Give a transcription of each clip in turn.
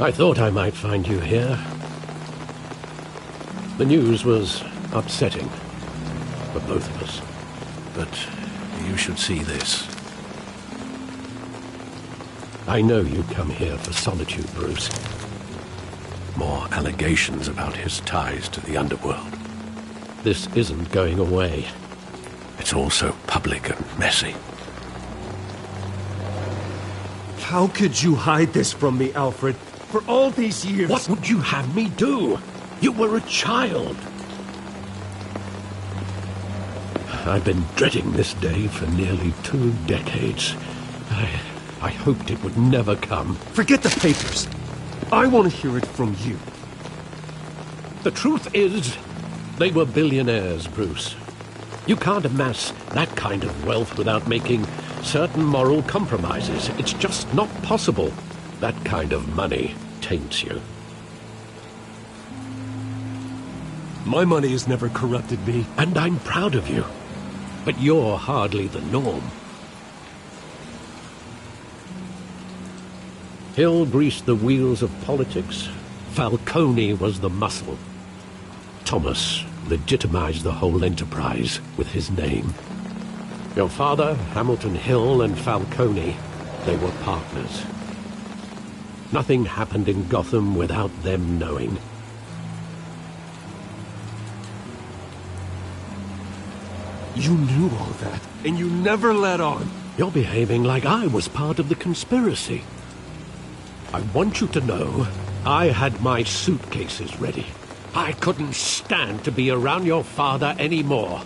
I thought I might find you here. The news was upsetting for both of us. But you should see this. I know you come here for solitude, Bruce. More allegations about his ties to the underworld. This isn't going away. It's all so public and messy. How could you hide this from me, Alfred? For all these years... What would you have me do? You were a child. I've been dreading this day for nearly 2 decades. I hoped it would never come. Forget the papers. I want to hear it from you. The truth is, they were billionaires, Bruce. You can't amass that kind of wealth without making certain moral compromises. It's just not possible. That kind of money taints you. My money has never corrupted me. And I'm proud of you. But you're hardly the norm. Hill greased the wheels of politics. Falcone was the muscle. Thomas legitimized the whole enterprise with his name. Your father, Hamilton Hill, and Falcone, they were partners. Nothing happened in Gotham without them knowing. You knew all that, and you never let on. You're behaving like I was part of the conspiracy. I want you to know, I had my suitcases ready. I couldn't stand to be around your father anymore.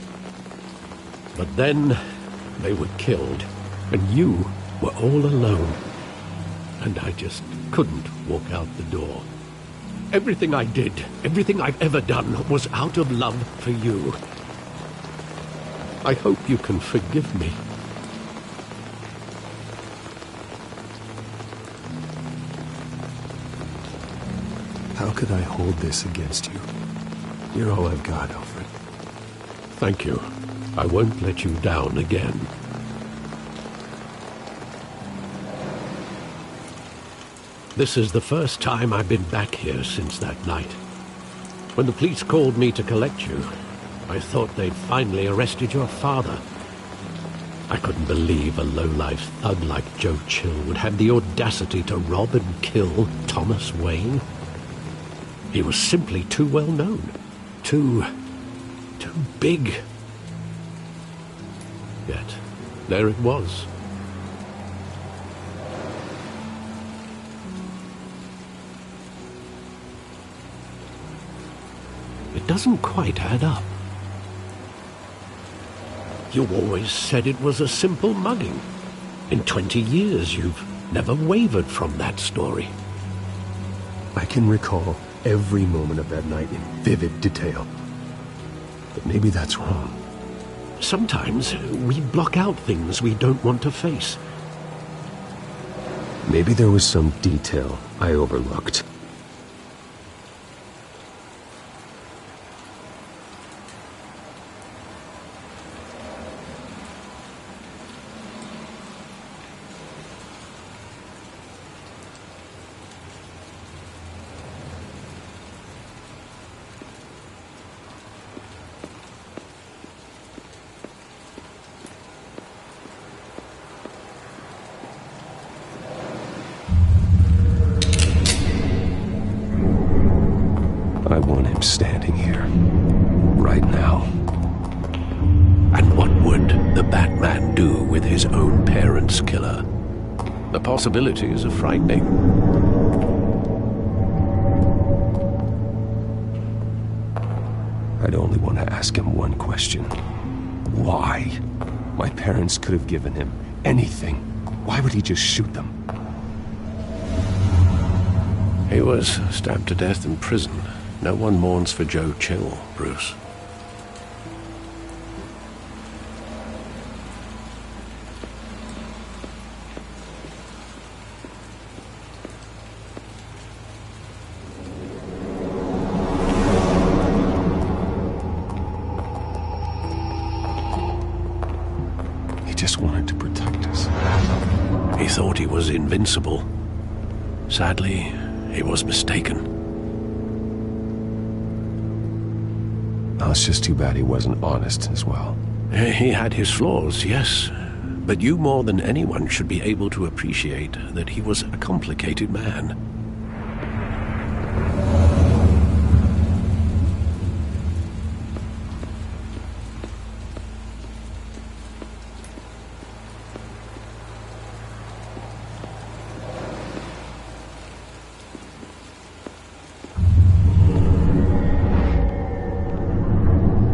But then, they were killed, and you were all alone. And I just couldn't walk out the door. Everything I did, everything I've ever done, was out of love for you. I hope you can forgive me. How could I hold this against you? You're all I've got, Alfred. Thank you. I won't let you down again. This is the first time I've been back here since that night. When the police called me to collect you, I thought they'd finally arrested your father. I couldn't believe a low-life thug like Joe Chill would have the audacity to rob and kill Thomas Wayne. He was simply too well known. Too big. Yet, there it was. It doesn't quite add up. You always said it was a simple mugging. In 20 years, you've never wavered from that story. I can recall every moment of that night in vivid detail. But maybe that's wrong. Sometimes we block out things we don't want to face. Maybe there was some detail I overlooked. I want him standing here, right now. And what would the Batman do with his own parents' killer? The possibilities are frightening. I'd only want to ask him one question. Why? My parents could have given him anything. Why would he just shoot them? He was stabbed to death in prison. No one mourns for Joe Chill, Bruce. He just wanted to protect us. He thought he was invincible. Sadly, he was mistaken. Oh, it's just too bad he wasn't honest as well. He had his flaws, yes. But you more than anyone should be able to appreciate that he was a complicated man.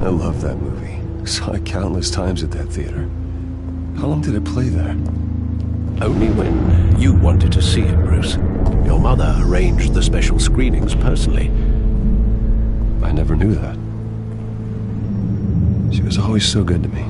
I love that movie. Saw it countless times at that theater. How long did it play there? Only when you wanted to see it, Bruce. Your mother arranged the special screenings personally. I never knew that. She was always so good to me.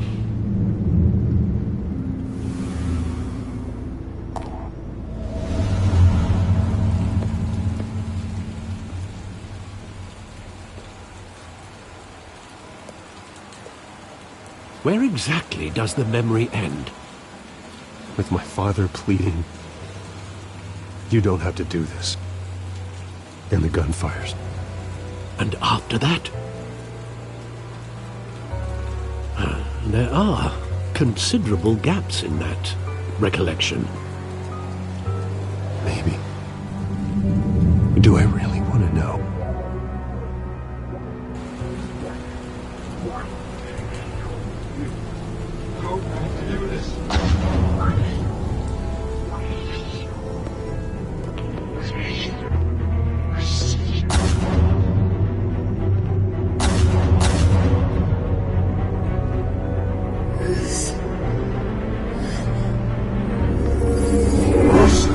Where exactly does the memory end? With my father pleading, "You don't have to do this." And the gunfires. And after that? There are considerable gaps in that recollection. Maybe. Do I really want to know?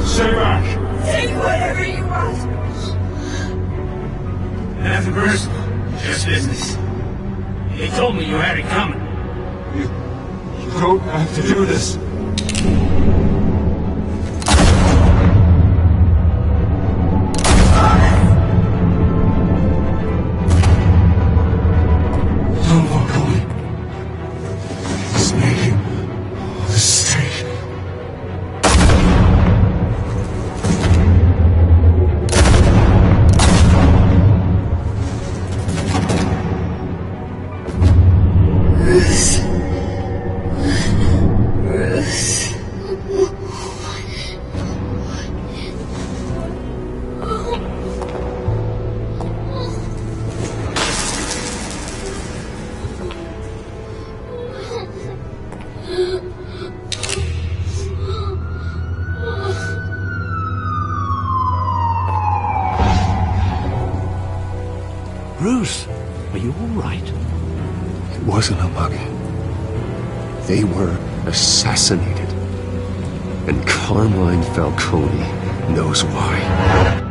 Stay back! Take whatever you want. Nothing personal, just business. They told me you had it coming. You don't have to do this. Don't walk away. It's making a mistake. Bruce, are you all right? It wasn't a mug. They were assassinated. And Carmine Falcone knows why.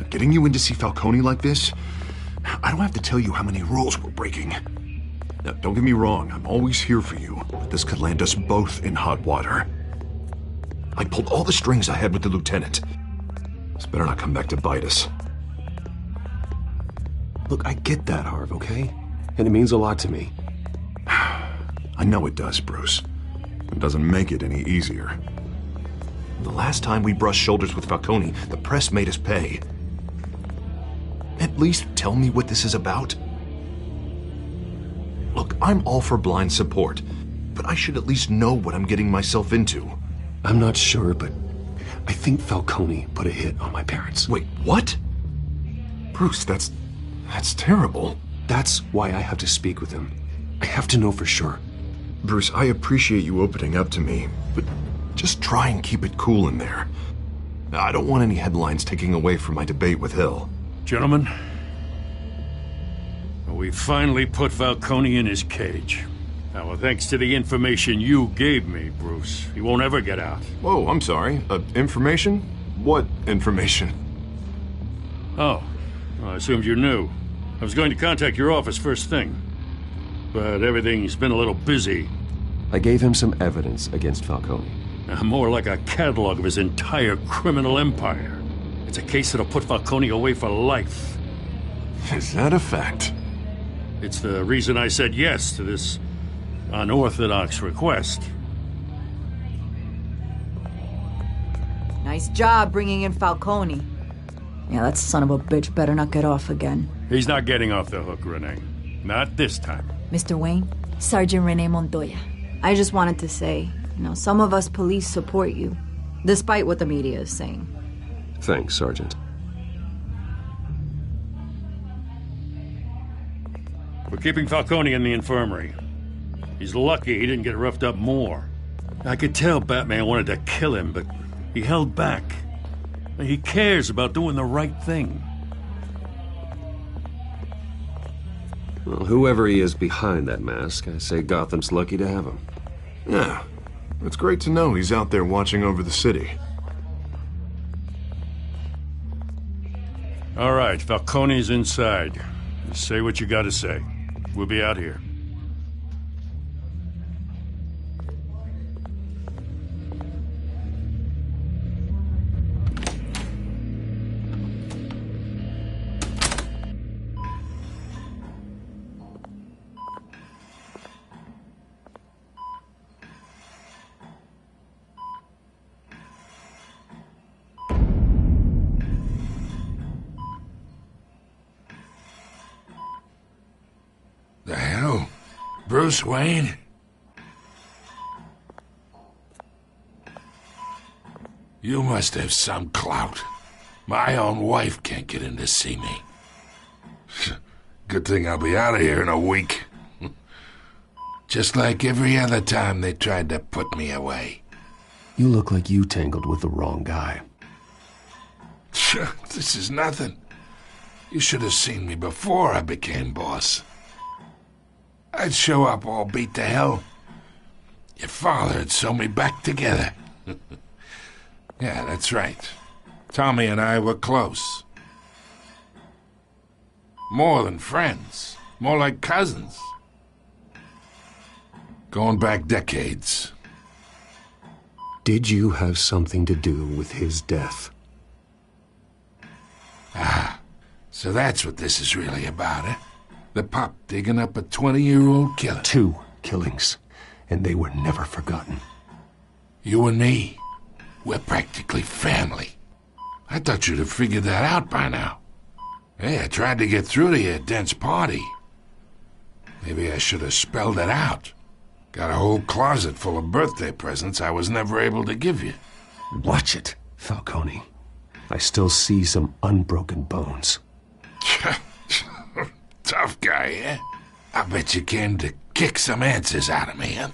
Getting you in to see Falcone like this? I don't have to tell you how many rules we're breaking. Now, don't get me wrong, I'm always here for you, but this could land us both in hot water. I pulled all the strings I had with the lieutenant. This better not come back to bite us. Look, I get that, Harv, okay? And it means a lot to me. I know it does, Bruce. It doesn't make it any easier. The last time we brushed shoulders with Falcone, the press made us pay. At least tell me what this is about. Look, I'm all for blind support, but I should at least know what I'm getting myself into. I'm not sure, but I think Falcone put a hit on my parents. Wait, what? Bruce, that's terrible. That's why I have to speak with him. I have to know for sure. Bruce, I appreciate you opening up to me, but just try and keep it cool in there. I don't want any headlines taking away from my debate with Hill. Gentlemen, we finally put Falcone in his cage. Now, well, thanks to the information you gave me, Bruce, he won't ever get out. Whoa, I'm sorry. Information? What information? Oh, well, I assumed you knew. I was going to contact your office first thing, but everything's been a little busy. I gave him some evidence against Falcone. More like a catalog of his entire criminal empire. It's a case that'll put Falcone away for life. Is that a fact? It's the reason I said yes to this unorthodox request. Nice job bringing in Falcone. Yeah, that son of a bitch better not get off again. He's not getting off the hook, Renee. Not this time. Mr. Wayne, Sergeant Renee Montoya. I just wanted to say, some of us police support you, despite what the media is saying. Thanks, Sergeant. We're keeping Falcone in the infirmary. He's lucky he didn't get roughed up more. I could tell Batman wanted to kill him, but he held back. He cares about doing the right thing. Well, whoever he is behind that mask, I say Gotham's lucky to have him. Yeah, it's great to know he's out there watching over the city. All right, Falcone's inside. Just say what you gotta say. We'll be out here. The hell? Bruce Wayne? You must have some clout. My own wife can't get in to see me. Good thing I'll be out of here in a week. Just like every other time they tried to put me away. You look like you tangled with the wrong guy. This is nothing. You should have seen me before I became boss. I'd show up all beat to hell. Your father'd sew me back together. Yeah, that's right. Tommy and I were close. More than friends. More like cousins. Going back decades. Did you have something to do with his death? Ah, so that's what this is really about, eh? The pup digging up a 20-year-old killer. 2 killings, and they were never forgotten. You and me, we're practically family. I thought you'd have figured that out by now. Hey, I tried to get through to your dense party. Maybe I should have spelled it out. Got a whole closet full of birthday presents I was never able to give you. Watch it, Falcone. I still see some unbroken bones. Tough guy, eh? I bet you came to kick some answers out of me, huh?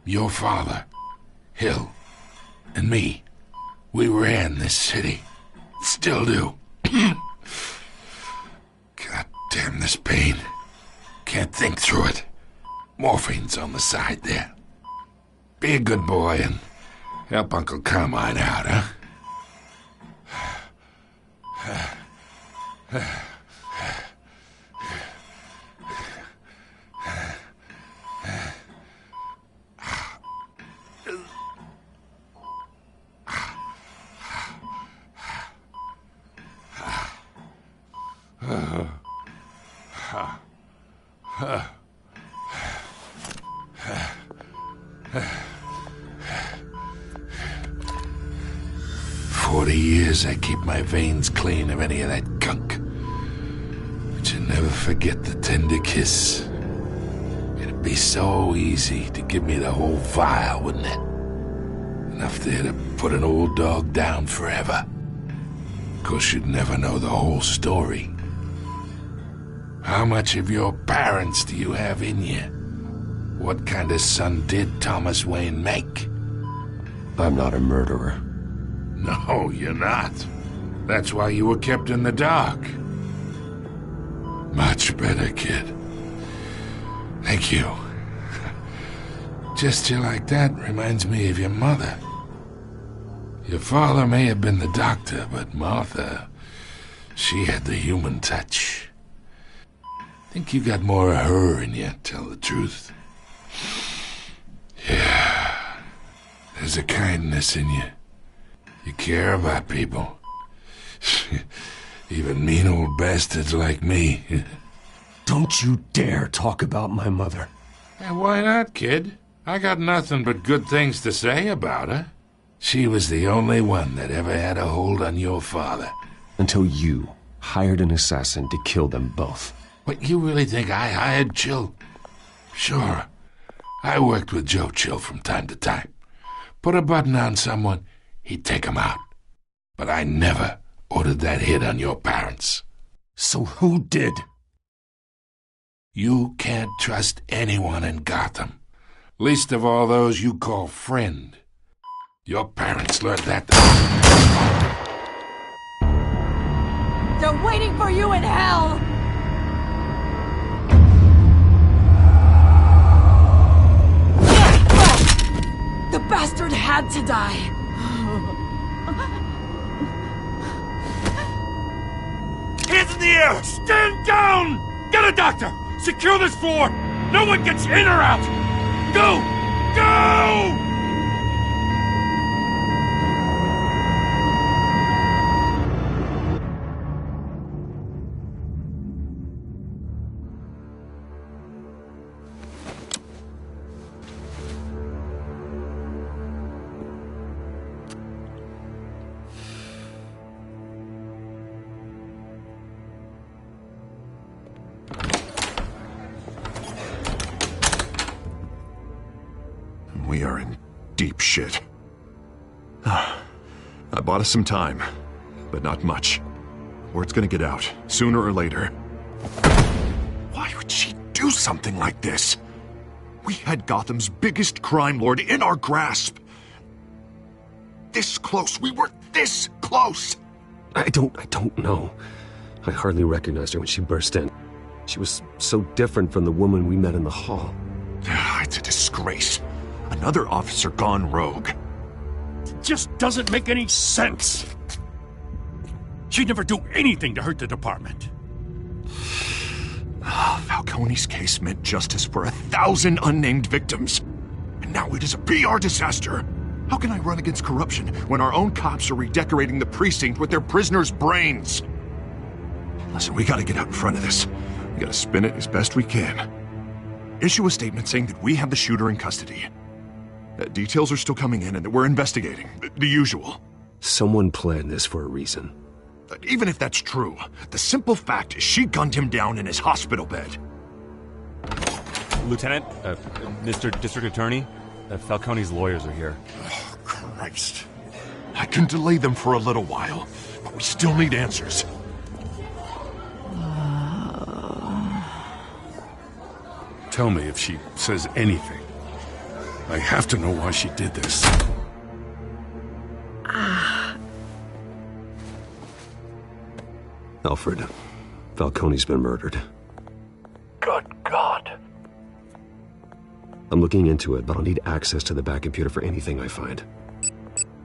Your father, Hill, and me, we ran this city. Still do. God damn this pain. Can't think through it. Morphine's on the side there. Be a good boy and help Uncle Carmine out, huh? I keep my veins clean of any of that gunk. But you never forget the tender kiss. It'd be so easy to give me the whole vial, wouldn't it? Enough there to put an old dog down forever. Of course, you'd never know the whole story. How much of your parents do you have in you? What kind of son did Thomas Wayne make? I'm not a murderer. No, you're not. That's why you were kept in the dark. Much better, kid. Thank you. Gesture like that reminds me of your mother. Your father may have been the doctor, but Martha, she had the human touch. Think you got more of her in you, tell the truth. Yeah. There's a kindness in you. You care about people. Even mean old bastards like me. Don't you dare talk about my mother. And why not, kid? I got nothing but good things to say about her. She was the only one that ever had a hold on your father. Until you hired an assassin to kill them both. What, you really think I hired Chill? Sure. I worked with Joe Chill from time to time. Put a button on someone, he'd take him out. But I never ordered that hit on your parents. So who did? You can't trust anyone in Gotham. Least of all those you call friend. Your parents learned that. They're waiting for you in hell! The bastard had to die. Hands in the air! Stand down! Get a doctor! Secure this floor! No one gets in or out! Go! Go! We are in deep shit. I bought us some time, but not much. Word's gonna get out, sooner or later. Why would she do something like this? We had Gotham's biggest crime lord in our grasp. This close, we were this close! I don't know. I hardly recognized her when she burst in. She was so different from the woman we met in the hall. It's a disgrace. Another officer gone rogue. It just doesn't make any sense. She'd never do anything to hurt the department. Falcone's case meant justice for 1,000 unnamed victims. And now it is a PR disaster. How can I run against corruption when our own cops are redecorating the precinct with their prisoners' brains? Listen, we gotta get out in front of this. We gotta spin it as best we can. Issue a statement saying that we have the shooter in custody. Details are still coming in and that we're investigating. The usual. Someone planned this for a reason. Even if that's true, the simple fact is she gunned him down in his hospital bed. Lieutenant, Mr. District Attorney, Falcone's lawyers are here. Oh, Christ. I can delay them for a little while, but we still need answers. Tell me if she says anything. I have to know why she did this. Alfred, Falcone's been murdered. Good God. I'm looking into it, but I'll need access to the back computer for anything I find.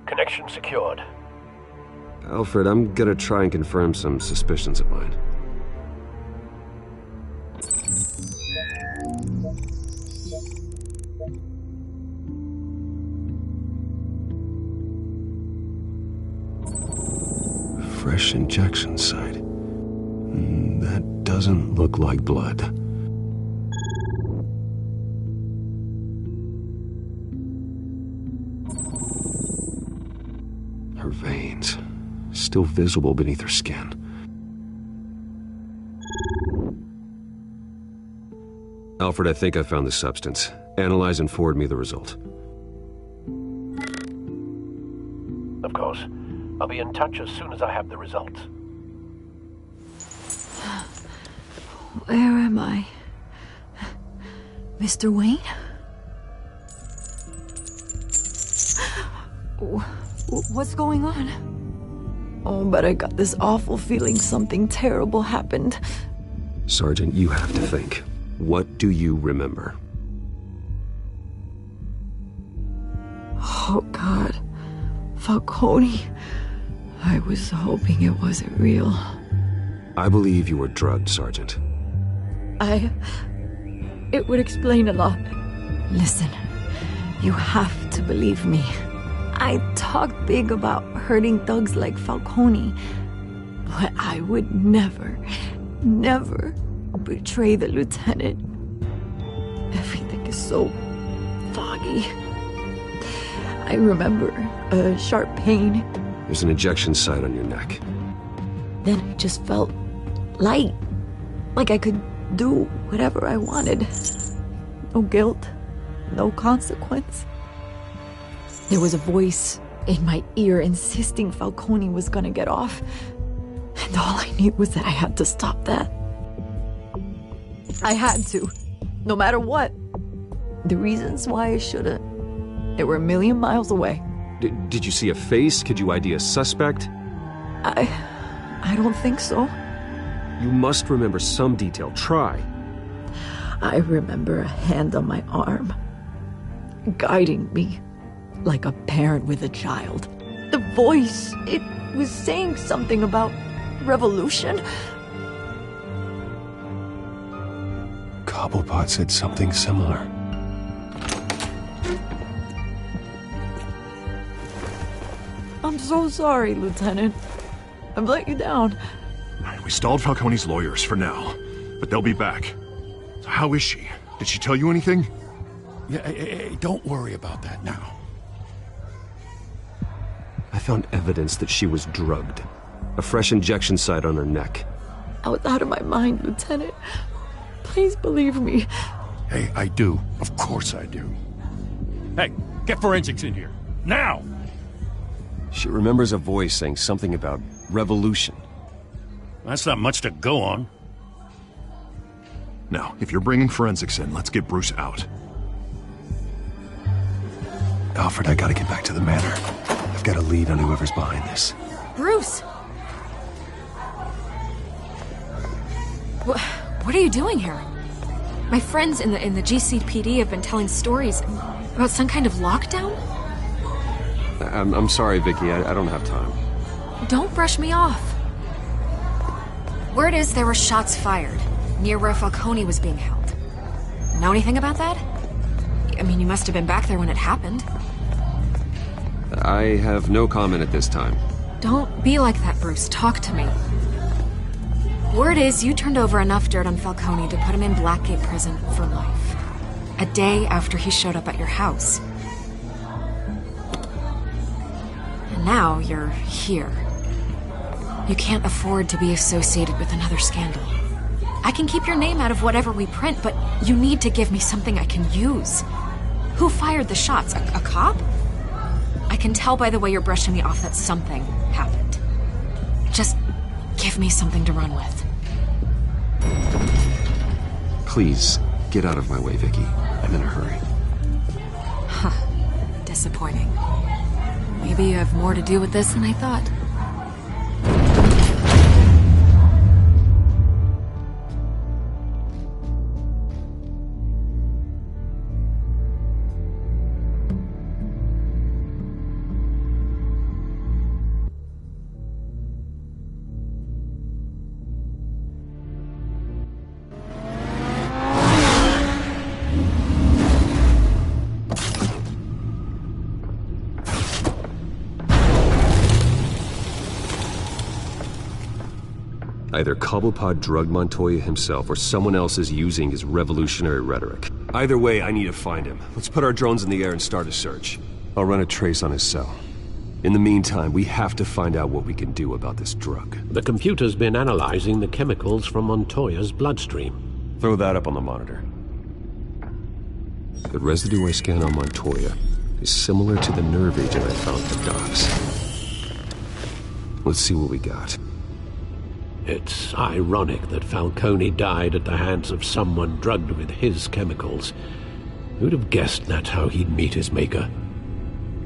Connection secured. Alfred, I'm gonna try and confirm some suspicions of mine. Fresh injection site. That doesn't look like blood. Her veins, still visible beneath her skin. Alfred, I think I found the substance. Analyze and forward me the result. Of course. I'll be in touch as soon as I have the results. Where am I? Mr. Wayne? What's going on? Oh, but I got this awful feeling something terrible happened. Sergeant, you have to think. What do you remember? Oh, God. Falcone. I was hoping it wasn't real. I believe you were drugged, Sergeant. It would explain a lot. Listen, you have to believe me. I talk big about hurting thugs like Falcone, but I would never betray the lieutenant. Everything is so foggy. I remember a sharp pain. There's an injection site on your neck. Then I just felt light, like I could do whatever I wanted. No guilt, no consequence. There was a voice in my ear insisting Falcone was gonna get off. And all I knew was that I had to stop that. I had to, no matter what. The reasons why I shouldn't, they were a million miles away. Did you see a face? Could you ID a suspect? I don't think so. You must remember some detail. Try. I remember a hand on my arm, guiding me like a parent with a child. The voice, it was saying something about revolution. Cobblepot said something similar. I'm so sorry, Lieutenant. I've let you down. We stalled Falcone's lawyers for now, but they'll be back. So how is she? Did she tell you anything? Yeah, hey, don't worry about that now. I found evidence that she was drugged. A fresh injection site on her neck. I was out of my mind, Lieutenant. Please believe me. Hey, I do. Of course I do. Hey, get forensics in here. Now! She remembers a voice saying something about revolution. That's not much to go on. Now, if you're bringing forensics in, let's get Bruce out. Alfred, I gotta get back to the manor. I've got a lead on whoever's behind this. Bruce! What are you doing here? My friends in the GCPD have been telling stories about some kind of lockdown? I'm sorry, Vicky. I don't have time. Don't brush me off. Word is there were shots fired near where Falcone was being held. Know anything about that? I mean, you must have been back there when it happened. I have no comment at this time. Don't be like that, Bruce. Talk to me. Word is you turned over enough dirt on Falcone to put him in Blackgate Prison for life. A day after he showed up at your house. And now you're here. You can't afford to be associated with another scandal. I can keep your name out of whatever we print, but you need to give me something I can use. Who fired the shots? A cop? I can tell by the way you're brushing me off that something happened. Just give me something to run with. Please, get out of my way, Vicky. I'm in a hurry. Huh. Disappointing. Maybe you have more to do with this than I thought. Either Cobblepot drugged Montoya himself, or someone else is using his revolutionary rhetoric. Either way, I need to find him. Let's put our drones in the air and start a search. I'll run a trace on his cell. In the meantime, we have to find out what we can do about this drug. The computer's been analyzing the chemicals from Montoya's bloodstream. Throw that up on the monitor. The residue I scanned on Montoya is similar to the nerve agent I found at the docks. Let's see what we got. It's ironic that Falcone died at the hands of someone drugged with his chemicals. Who'd have guessed that's how he'd meet his maker?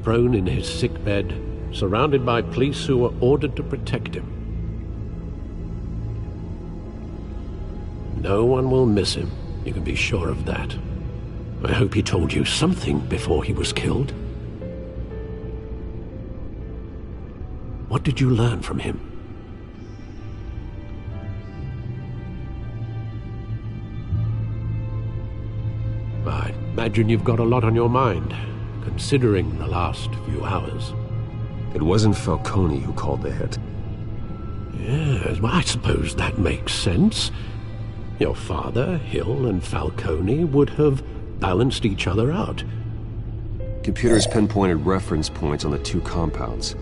Prone in his sickbed, surrounded by police who were ordered to protect him. No one will miss him. You can be sure of that. I hope he told you something before he was killed. What did you learn from him? I imagine you've got a lot on your mind, considering the last few hours. It wasn't Falcone who called the hit. Yes, well, I suppose that makes sense. Your father, Hill, and Falcone would have balanced each other out. Computers pinpointed reference points on the two compounds.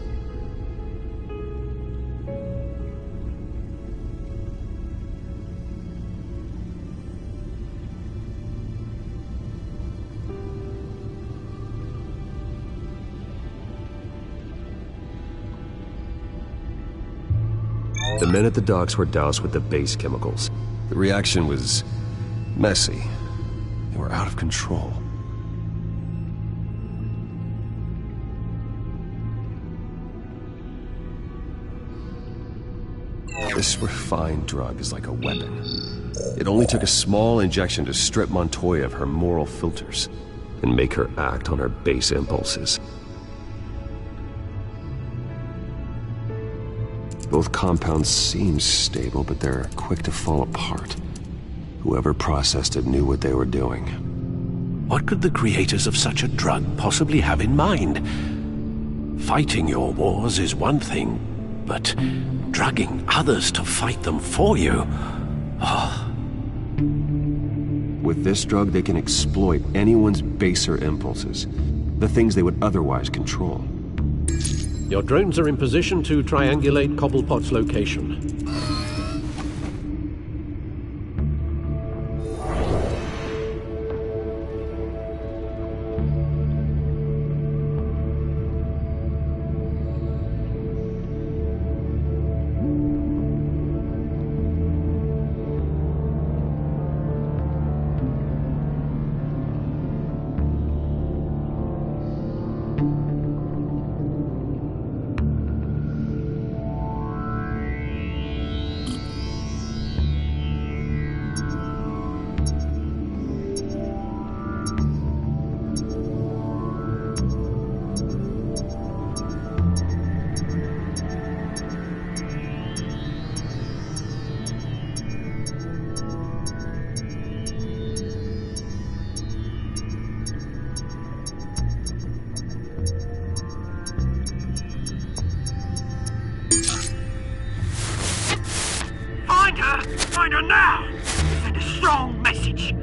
The men at the docks were doused with the base chemicals. The reaction was messy. They were out of control. This refined drug is like a weapon. It only took a small injection to strip Montoya of her moral filters and make her act on her base impulses. Both compounds seem stable, but they're quick to fall apart. Whoever processed it knew what they were doing. What could the creators of such a drug possibly have in mind? Fighting your wars is one thing, but drugging others to fight them for you? Oh. With this drug, they can exploit anyone's baser impulses, the things they would otherwise control. Your drones are in position to triangulate Cobblepot's location. Find her now! Send a strong message!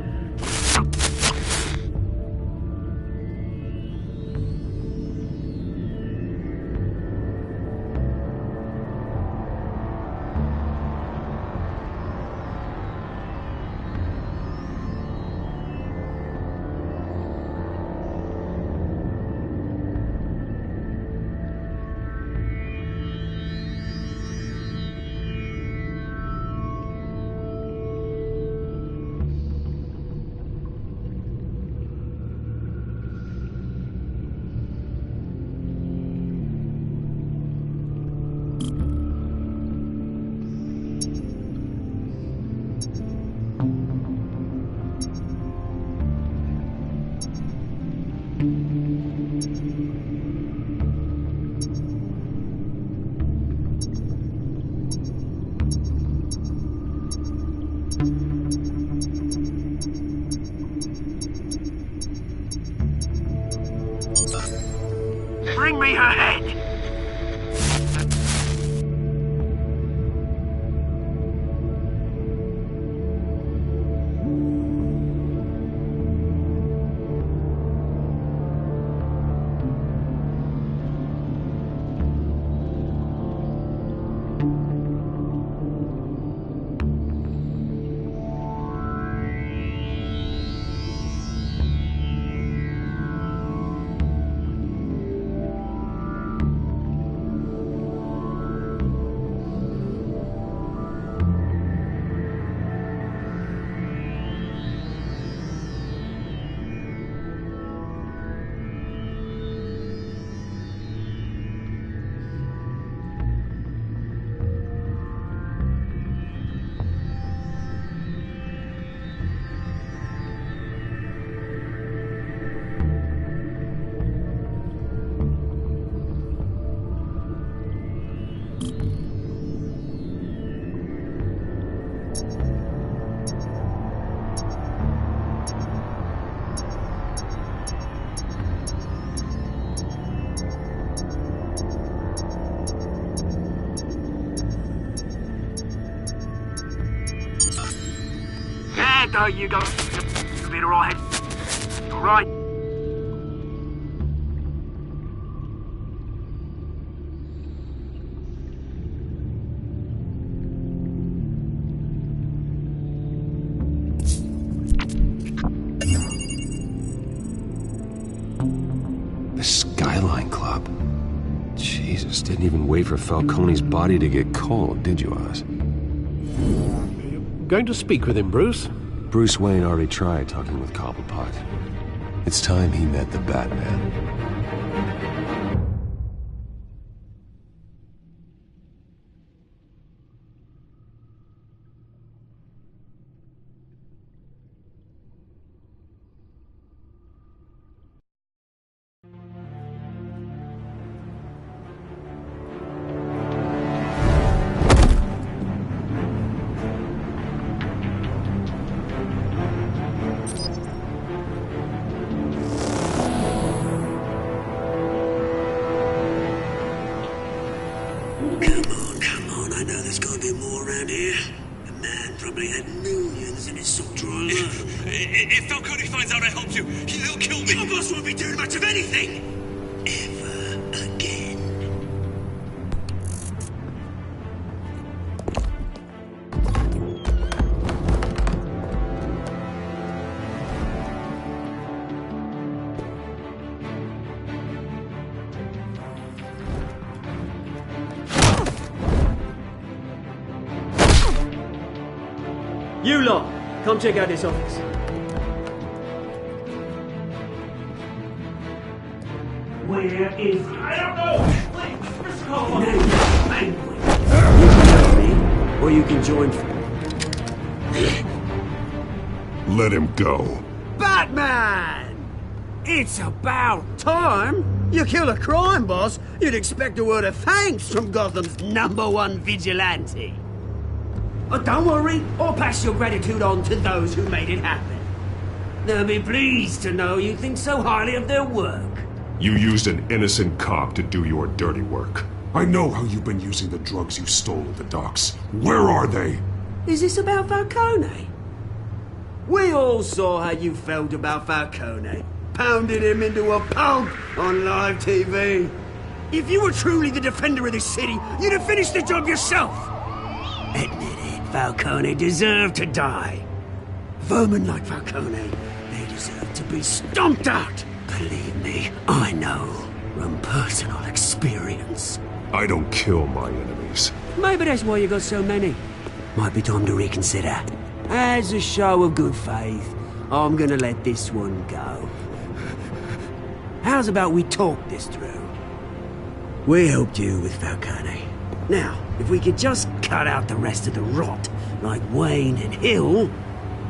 Bring me her head! bad though, you go. Better all head right. The Skyline Club. Jesus, didn't even wait for Falcone's body to get cold, did you, Oz? Going to speak with him, Bruce? Bruce Wayne already tried talking with Cobblepot. It's time he met the Batman. If Falcone finds out I helped you, he'll kill me. Your boss won't be doing much of anything. Ever again. You lot, come check out this office. Where is... I don't know! Wait, where's Cole? Or you can join... Let him go. Batman! It's about time! You kill a crime boss, you'd expect a word of thanks from Gotham's #1 vigilante. But don't worry, I'll pass your gratitude on to those who made it happen. They'll be pleased to know you think so highly of their work. You used an innocent cop to do your dirty work. I know how you've been using the drugs you stole at the docks. Where are they? Is this about Falcone? We all saw how you felt about Falcone. Pounded him into a pulp on live TV. If you were truly the defender of this city, you'd have finished the job yourself. Admit it, Falcone deserved to die. Vermin like Falcone, they deserve to be stomped out. Believe me, I know from personal experience. I don't kill my enemies. Maybe that's why you got so many. Might be time to reconsider. As a show of good faith, I'm gonna let this one go. How's about we talk this through? We helped you with Falcone. Now, if we could just cut out the rest of the rot, like Wayne and Hill,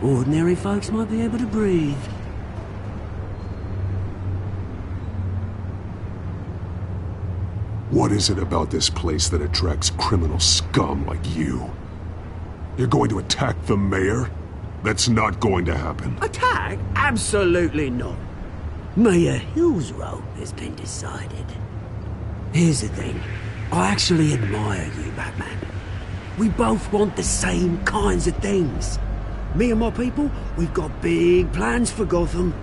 ordinary folks might be able to breathe. What is it about this place that attracts criminal scum like you? You're going to attack the mayor? That's not going to happen. Attack? Absolutely not. Mayor Hill's role has been decided. Here's the thing. I actually admire you, Batman. We both want the same kinds of things. Me and my people, we've got big plans for Gotham.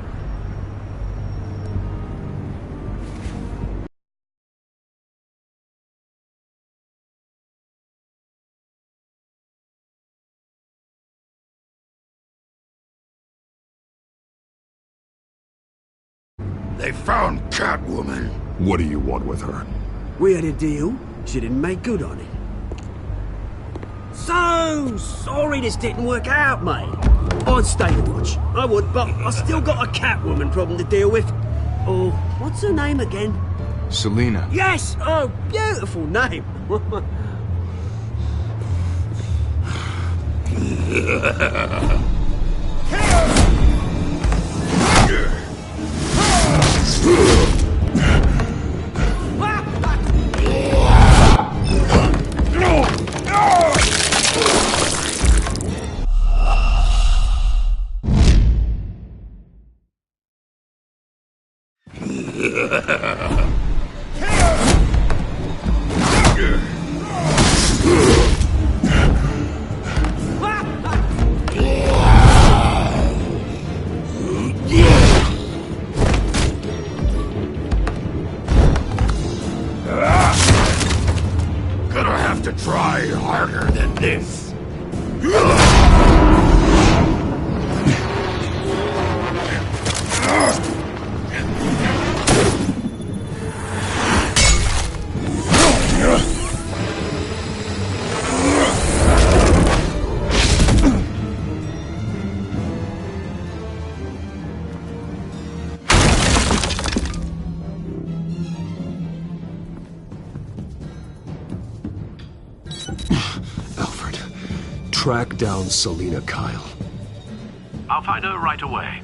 They found Catwoman. What do you want with her? We had a deal. She didn't make good on it. So sorry this didn't work out, mate. I'd stay to watch. I would, but I still got a Catwoman problem to deal with. Oh, what's her name again? Selina. Yes! Oh, beautiful name. Track down Selina Kyle. I'll find her right away.